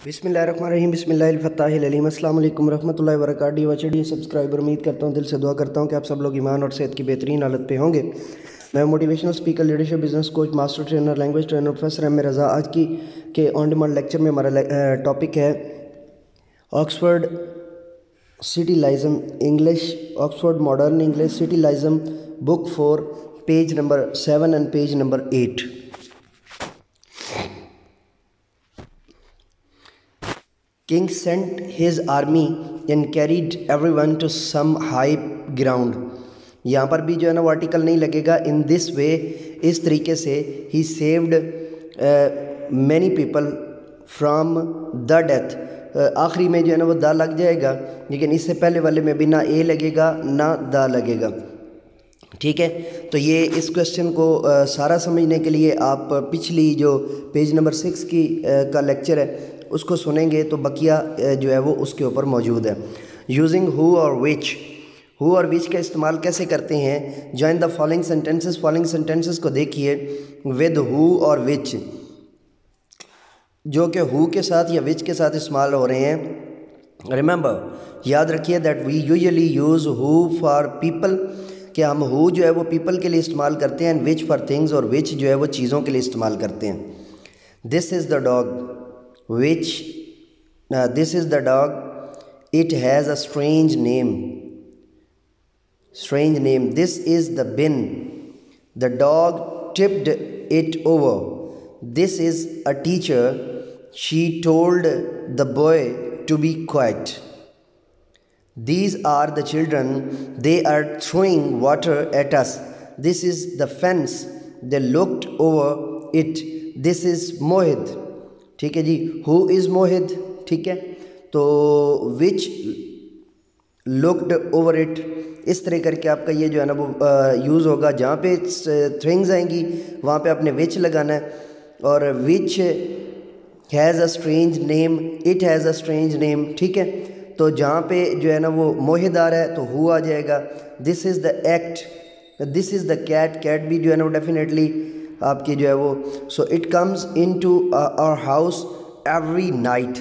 बिस्मिल्लाहिर्रहमानिर्रहीम बिस्मिल्लाहिल-फत्ताहिल-अलीम अस्सलाम वालेकुम रहमतुल्लाहि व बरकातुहू। वाचडी सब्सक्राइबर, उम्मीद करता हूँ, दिल से दुआ करता हूँ कि आप सब लोग ईमान और सेहत की बेहतरीन हालत पे होंगे। मैं motivational speaker, leadership, business coach, master trainer, language trainer professor M A Raza. आज की के ऑन डिमांड लेक्चर में हमारा टॉपिक है ऑक्सफोर्ड सिटीलाइज़म इंग्लिश, ऑक्सफोर्ड मॉडर्न इंग्लिश सिटीलाइज़म, book 4, page number 7 and page number 8। King sent his army and carried everyone to some high ground। यहाँ पर भी जो है ना वो आर्टिकल नहीं लगेगा। इन दिस वे, इस तरीके से ही saved many people from the death. आखिरी में जो है ना वो द लग जाएगा, लेकिन इससे पहले वाले में भी ना ए लगेगा ना द लगेगा। ठीक है, तो ये इस क्वेश्चन को सारा समझने के लिए आप पिछली जो पेज नंबर 6 की का लेक्चर है उसको सुनेंगे तो बकिया जो है वो उसके ऊपर मौजूद है। यूजिंग हु और विच, हु और विच का इस्तेमाल कैसे करते हैं। Join the following sentences, following sentences को देखिए विद हु और विच, जो कि हु के साथ या विच के साथ इस्तेमाल हो रहे हैं। रिमेंबर, याद रखिए that we usually use who for people, कि हम हु जो है वो पीपल के लिए इस्तेमाल करते हैं, एंड विच फॉर थिंग्स, और विच जो है वो चीज़ों के लिए इस्तेमाल करते हैं। This is the dog which this is the dog, it has a strange name, this is the bin, the dog tipped it over, this is a teacher, she told the boy to be quiet, these are the children, they are throwing water at us, this is the fence, they looked over it, this is Mohit। ठीक है जी, who is मोहित। ठीक है, तो विच looked over it, इस तरह करके आपका ये जो है ना वो यूज़ होगा। जहाँ पे थिंग्स आएंगी वहाँ पे आपने विच लगाना है। और which has a strange name, it has a strange name. ठीक है, तो जहाँ पे जो है ना वो मोहित आ रहा है तो हु आ जाएगा। This is the act, this is the cat, cat भी जो है ना वो डेफिनेटली आपकी जो है वो। So it comes into our house every night.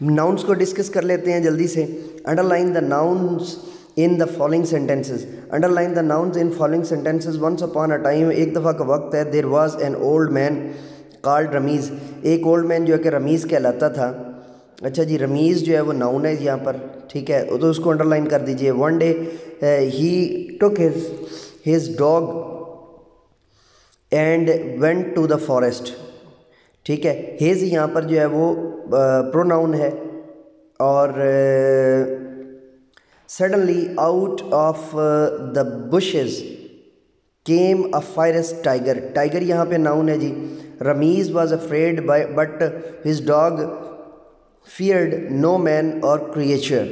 Nouns को डिस्कस कर लेते हैं जल्दी से। Underline the nouns in the following sentences, underline the nouns in following sentences. Once upon a time, एक दफ़ा का वक्त है, there was an old man called Rameez, एक ओल्ड मैन जो है कि रमीज़ कहलाता था। अच्छा जी, रमीज़ जो है वो नाउन है यहाँ पर। ठीक है, तो उसको अंडरलाइन कर दीजिए। One day he took his dog and went to the forest. ठीक है, हेज़ यहाँ पर जो है वो प्रोनाउन है। और suddenly out of the bushes came a fierce tiger, tiger यहाँ पे नाउन है जी। Ramiz was afraid by but his dog feared no man or creature.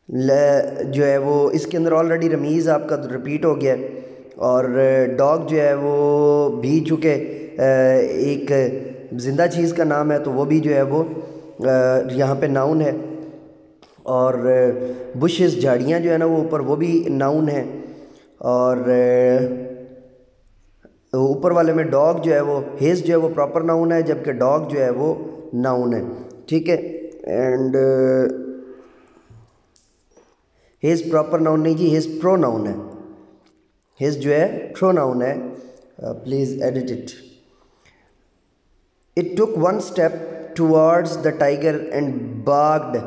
जो है वो इसके अंदर ऑलरेडी रमीज़ आपका रिपीट हो गया, और डॉग जो है वो भी चूँकि एक ज़िंदा चीज़ का नाम है तो वो भी जो है वो यहाँ पे नाउन है। और बुशेस, झाड़ियाँ जो है ना वो ऊपर, वो भी नाउन है। और ऊपर वाले में डॉग जो है वो, हेज़ जो है वो प्रॉपर नाउन है, जबकि डॉग जो है वो नाउन है। ठीक है, एंड हेज़ प्रॉपर नाउन नहीं जी, हेज़ प्रोनाउन है। हिज जो है प्रोनाउन है। Please edit it. It took one step towards the tiger and bagged,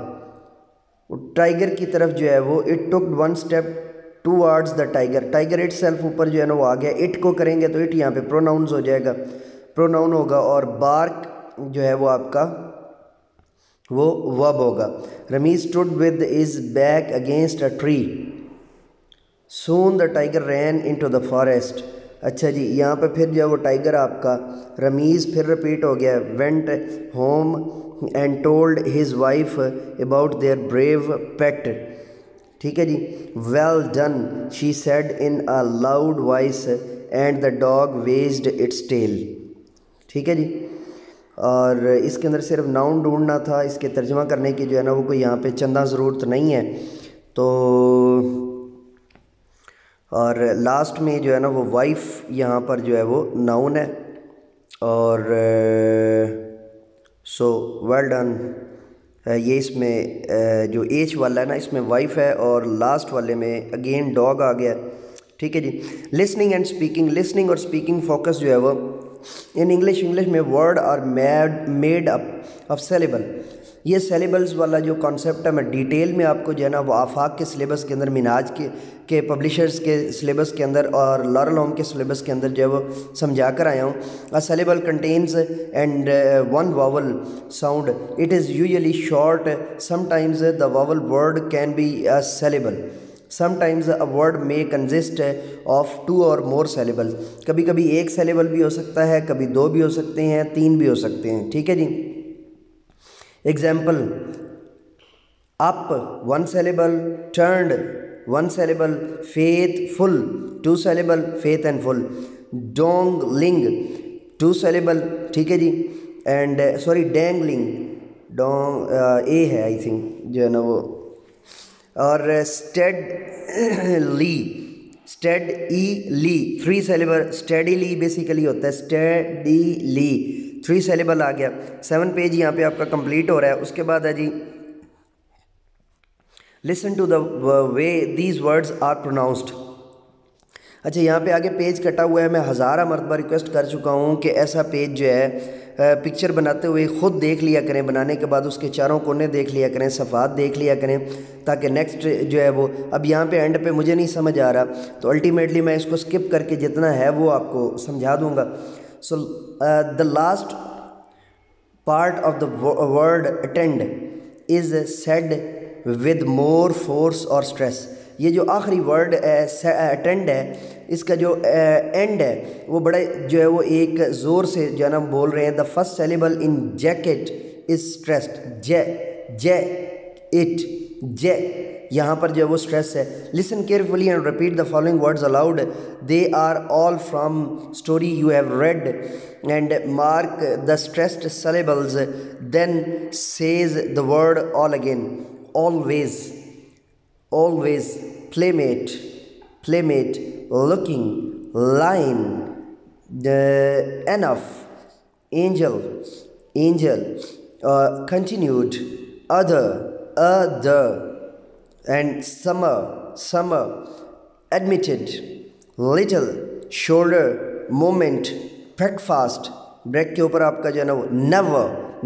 tiger की तरफ जो है वो, it took one step towards the tiger, tiger itself ऊपर जो है ना वो आ गया। इट को करेंगे तो इट यहाँ पे प्रोनाउंस हो जाएगा, प्रोनाउन होगा। और बार्क जो है वो आपका वो वर्ब होगा। Rameez stood with his back against a tree, soon the tiger ran into the forest. अच्छा जी, यहाँ पे फिर जो है वो टाइगर आपका रमीज़ फिर रिपीट हो गया। Went home and told his wife about their brave pet. ठीक है जी, well done she said in a loud voice and the dog wagged its tail. ठीक है जी, और इसके अंदर सिर्फ नाउन ढूंढना था, इसके तर्जमा करने की जो है ना वो कोई यहाँ पे चंदा ज़रूरत नहीं है। तो और लास्ट में जो है ना वो वाइफ यहाँ पर जो है वो नाउन है। और सो वेल डन। ये इसमें जो एच वाला है ना, इसमें वाइफ है, और लास्ट वाले में अगेन डॉग आ गया। ठीक है जी। लिसनिंग एंड स्पीकिंग, लिसनिंग और स्पीकिंग फोकस जो है वो इन इंग्लिश में word are made up of syllable. ये सेलेबल्स वाला जो कॉन्सेप्ट है मैं डिटेल में आपको जो है ना वो आफाक के सिलेबस के अंदर, मिनाज के पब्लिशर्स के सिलेबस के अंदर और लॉरल होम के सिलेबस के अंदर जो है वो समझा कर आया हूँ। A syllable contains and one vowel sound, it is usually short, sometimes the vowel word can be a syllable, sometimes a word may consist of 2 और मोर सेलेबल। कभी कभी एक सेलेबल भी हो सकता है, कभी 2 भी हो सकते हैं, 3 भी हो सकते हैं। ठीक है जी। Example, up 1 syllable, turned 1 syllable, faithful 2 syllable, faith and full, dongling 2 syllable। ठीक है जी। एंड सॉरी dangling, डोंग ए है आई थिंक जो है ना वो, और steadily 3 syllable, steadily बेसिकली होता है steadily 3 syllable आ गया। 7 पेज यहाँ पे आपका कंप्लीट हो रहा है। उसके बाद है जी, listen to the way these words are pronounced. अच्छा, यहाँ पे आगे पेज कटा हुआ है, मैं हज़ारा मरतबा रिक्वेस्ट कर चुका हूँ कि ऐसा पेज जो है पिक्चर बनाते हुए ख़ुद देख लिया करें, बनाने के बाद उसके चारों कोने देख लिया करें, सफ़ात देख लिया करें, ताकि नेक्स्ट जो है वो, अब यहाँ पे एंड पे मुझे नहीं समझ आ रहा तो अल्टीमेटली मैं इसको स्किप करके जितना है वो आपको समझा दूँगा। So the last part of the word attend is said with more force और स्ट्रेस। ये जो आखिरी वर्ड अटेंड है, इसका जो एंड है वो बड़ा जो है वो एक ज़ोर से जो है ना बोल रहे हैं। The first syllable in jacket is stressed, J it, J यहाँ पर जो है वो स्ट्रेस है। Listen carefully and repeat the following words aloud, they are all from story you have read, and mark the stressed syllables, then says the word all again. Always, always, playmate, playmate, looking, line, enough, angel, angel, continued, other, and summer, summer, admitted, little, shoulder, moment, breakfast, break के ऊपर आपका जो है ना वो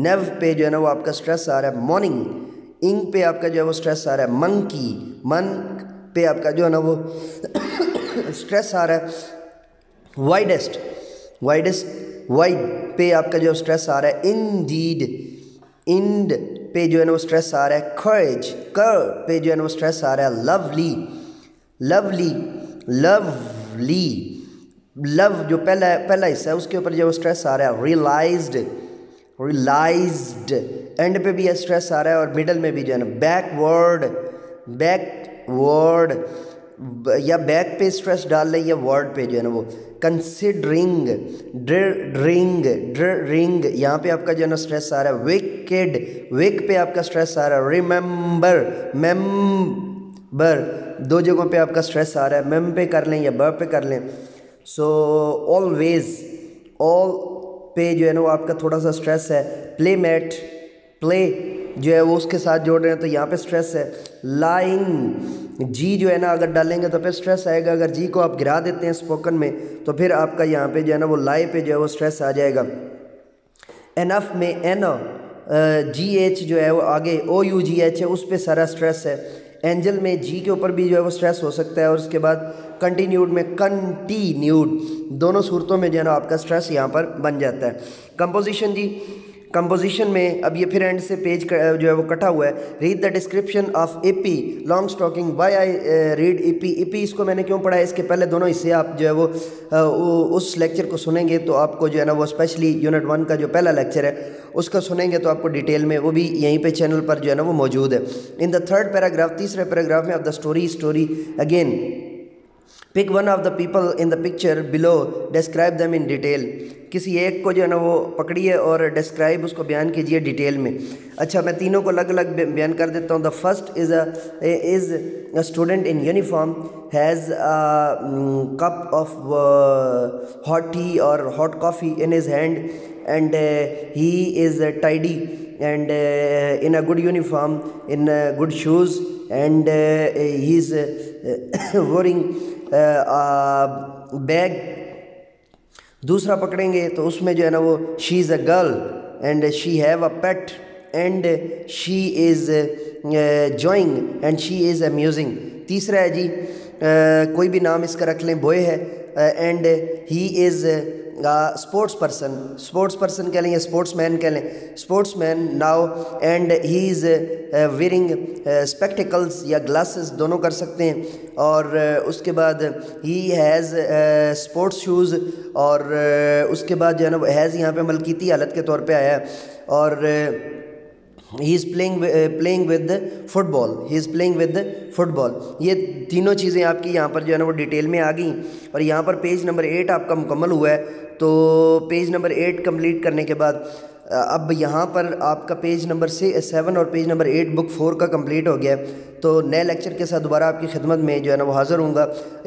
never पे जो है ना वो आपका स्ट्रेस आ रहा है। मॉर्निंग, इंग पे आपका जो है वो स्ट्रेस आ रहा है। मंकी, मन पे आपका जो है ना वो स्ट्रेस आ रहा है। वाइडेस्ट, वाइड पे आपका जो स्ट्रेस आ रहा है। इंडीड, इंड पे जो है ना वो स्ट्रेस आ रहा है। करेज, कर पे जो है ना वो स्ट्रेस आ रहा है। लवली, लव जो पहला हिस्सा है उसके ऊपर जो है वो स्ट्रेस आ रहा है। रियलाइज्ड एंड पे भी स्ट्रेस आ रहा है, और मिडल में भी जो है ना बैकवर्ड या बैक पे स्ट्रेस डाल रहे या वर्ड पे जो है ना वो। कंसिडरिंग, रिंग यहाँ पे आपका जो है ना स्ट्रेस आ रहा है। विक पे आपका स्ट्रेस आ रहा है। मेंबर 2 जगहों पे आपका स्ट्रेस आ रहा है। मेम पे कर लें या बर पे कर लें। सो ऑलवेज, ऑल पे जो है ना वो आपका थोड़ा सा स्ट्रेस है। प्लेमेट, प्ले जो है वो उसके साथ जोड़ रहे हैं तो यहाँ पे स्ट्रेस है। लाइंग, जी जो है ना अगर डालेंगे तो फिर स्ट्रेस आएगा, अगर जी को आप गिरा देते हैं स्पोकन में तो फिर आपका यहाँ पे जो है ना वो लाई पे जो है वो स्ट्रेस आ जाएगा। एनफ में एन, जी एच जो है वो आगे OUGH है, उस पर सारा स्ट्रेस है। एंजल में जी के ऊपर भी जो है वो स्ट्रेस हो सकता है, और उसके बाद कंटिन्यूड में कंटिन्यूड, दोनों सूरतों में जो है ना आपका स्ट्रेस यहाँ पर बन जाता है। कंपोजिशन जी, कंपोजिशन में अब ये फिर एंड से पेज जो है वो कटा हुआ है। रीड द डिस्क्रिप्शन ऑफ एपी Longstocking, why I read एपी इसको मैंने क्यों पढ़ा है, इसके पहले दोनों हिस्से आप जो है वो उस लेक्चर को सुनेंगे तो आपको जो है ना वो स्पेशली यूनिट 1 का जो पहला लेक्चर है उसका सुनेंगे तो आपको डिटेल में वो भी यहीं पे चैनल पर जो है ना वो मौजूद है। इन द थर्ड पैराग्राफ, तीसरे पैराग्राफ में of the story again, pick one of the people in the picture below, describe them in detail. किसी एक को जो है ना वो पकड़िए और डिस्क्राइब उसको बयान कीजिए डिटेल में। अच्छा, मैं तीनों को अलग अलग बयान कर देता हूँ। The first is a student in uniform has cup of hot tea और hot coffee in his hand, and he is tidy and in a good uniform, in good shoes, and he is wearing a bag. दूसरा पकड़ेंगे तो उसमें जो है ना वो she is a girl and she have a pet and she is joying and she is amusing. तीसरा है जी कोई भी नाम इसका रख लें, बॉय है and he is sports person कह लें या स्पोर्ट्समैन कह लें, sportsman now, and he is wearing spectacles या ग्लासेस दोनों कर सकते हैं। और उसके बाद ही हैज़ स्पोर्ट्स शूज़, और उसके बाद जो है ना हैज़ यहाँ पे मलकीती हालत के तौर पे आया है, और he is playing with football. ये तीनों चीज़ें आपकी यहाँ पर जो है ना वो डिटेल में आ गई। और यहाँ पर पेज नंबर 8 आपका मुकम्मल हुआ है। तो पेज नंबर 8 कंप्लीट करने के बाद अब यहाँ पर आपका पेज नंबर 7 और पेज नंबर 8 बुक 4 का कंप्लीट हो गया है। तो नए लेक्चर के साथ दोबारा आपकी खिदमत में जो है ना वो हाज़िर हूँगा।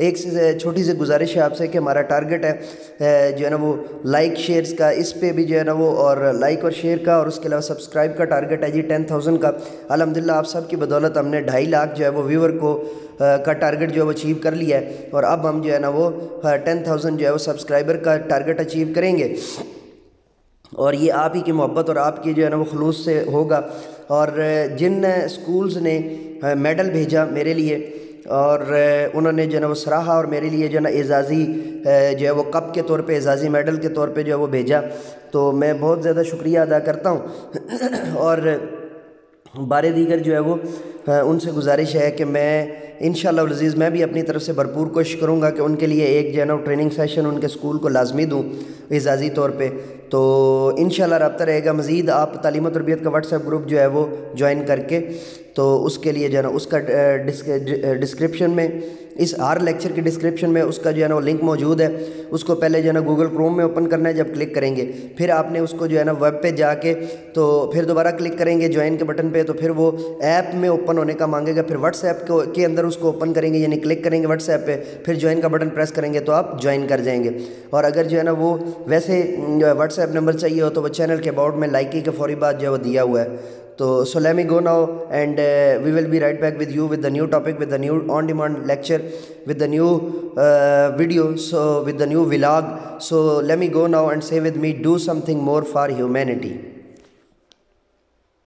एक छोटी सी गुजारिश है आपसे कि हमारा टारगेट है जो है ना वो लाइक शेयर्स का, इस पे भी जो है ना वो, और लाइक और शेयर का, और उसके अलावा सब्सक्राइब का टारगेट है जी 10,000 का। अल्हम्दुलिल्लाह आप सब की बदौलत हमने 2.5 लाख जो है वो व्यूवर को का टारगेट जो है वो अचीव कर लिया है, और अब हम जो है ना वो 10,000 जो है वो सब्सक्राइबर का टारगेट अचीव करेंगे। और ये आप ही की मोहब्बत और आपकी जो है ना वो खुलूस से होगा। और जिन स्कूल्स ने मेडल भेजा मेरे लिए और उन्होंने जो है ना वो सराहा और मेरे लिए जो है ना एजाज़ी जो है वो कप के तौर पे, एजाज़ी मेडल के तौर पे जो है वो भेजा, तो मैं बहुत ज़्यादा शुक्रिया अदा करता हूँ। और बारे दीगर जो है वो उनसे गुजारिश है कि मैं इंशाअल्लाह अज़ीज़ मैं भी अपनी तरफ से भरपूर कोशिश करूँगा कि उनके लिए एक जो है ना ट्रेनिंग सेशन उनके स्कूल को लाजमी दूँ एजाज़ी तौर पे। तो इंशाअल्लाह रब्ता रहेगा। मज़ीद आप तालीम और तरबियत का व्हाट्सएप ग्रुप जो है वो ज्वाइन करके, तो उसके लिए जो है ना उसका डिस्क्रिप्शन में, इस हर लेक्चर के डिस्क्रिप्शन में उसका जो है ना वो लिंक मौजूद है। उसको पहले जो है ना गूगल क्रोम में ओपन करना है, जब क्लिक करेंगे फिर आपने उसको जो है ना वेब पे जाके तो फिर दोबारा क्लिक करेंगे ज्वाइन के बटन पे, तो फिर वो ऐप में ओपन होने का मांगेगा। फिर व्हाट्सएप के अंदर उसको ओपन करेंगे, यानी क्लिक करेंगे व्हाट्सएप पे, फिर ज्वाइन का बटन प्रेस करेंगे तो आप ज्वाइन कर जाएंगे। और अगर जो है ना वो वैसे व्हाट्सएप नंबर चाहिए हो तो वो चैनल के अबाउट में लाइकी के फौरी बाद जो है वो दिया हुआ है। तो so let me go now and we will be right back with you with the new topic, with the new on demand lecture, with the new video, so with the new vlog. So let me go now and say with me, do something more for humanity.